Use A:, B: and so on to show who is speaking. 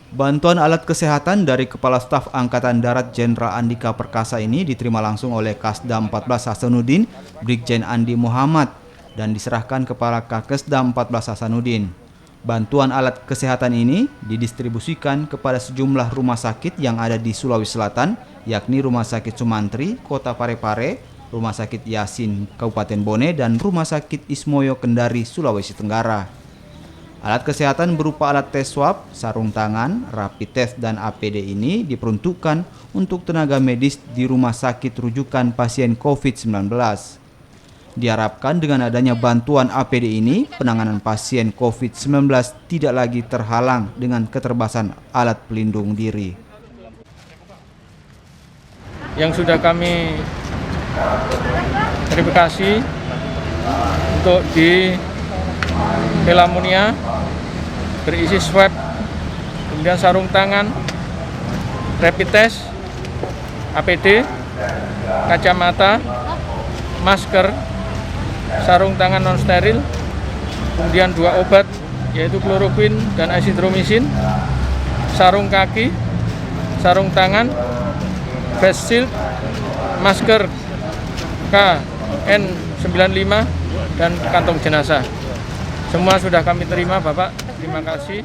A: Bantuan alat kesehatan dari Kepala Staf Angkatan Darat Jenderal Andika Perkasa ini diterima langsung oleh Kasdam 14 Hasanuddin, Brigjen Andi Muhammad, dan diserahkan kepada Kakesdam 14 Hasanuddin. Bantuan alat kesehatan ini didistribusikan kepada sejumlah rumah sakit yang ada di Sulawesi Selatan, yakni Rumah Sakit Sumantri, Kota Parepare, Rumah Sakit Yasin, Kabupaten Bone, dan Rumah Sakit Ismoyo Kendari, Sulawesi Tenggara. Alat kesehatan berupa alat tes swab, sarung tangan, rapid test, dan APD ini diperuntukkan untuk tenaga medis di rumah sakit rujukan pasien COVID-19. Diharapkan dengan adanya bantuan APD ini, penanganan pasien COVID-19 tidak lagi terhalang dengan keterbatasan alat pelindung diri.
B: Yang sudah kami verifikasi untuk di Pelamonia berisi swab, kemudian sarung tangan, rapid test, APD, kacamata, masker, sarung tangan non steril, kemudian 2 obat yaitu kloroquine dan azithromycin, sarung kaki, sarung tangan, face shield, masker KN95 dan kantong jenazah. Semua sudah kami terima, Bapak. Terima kasih.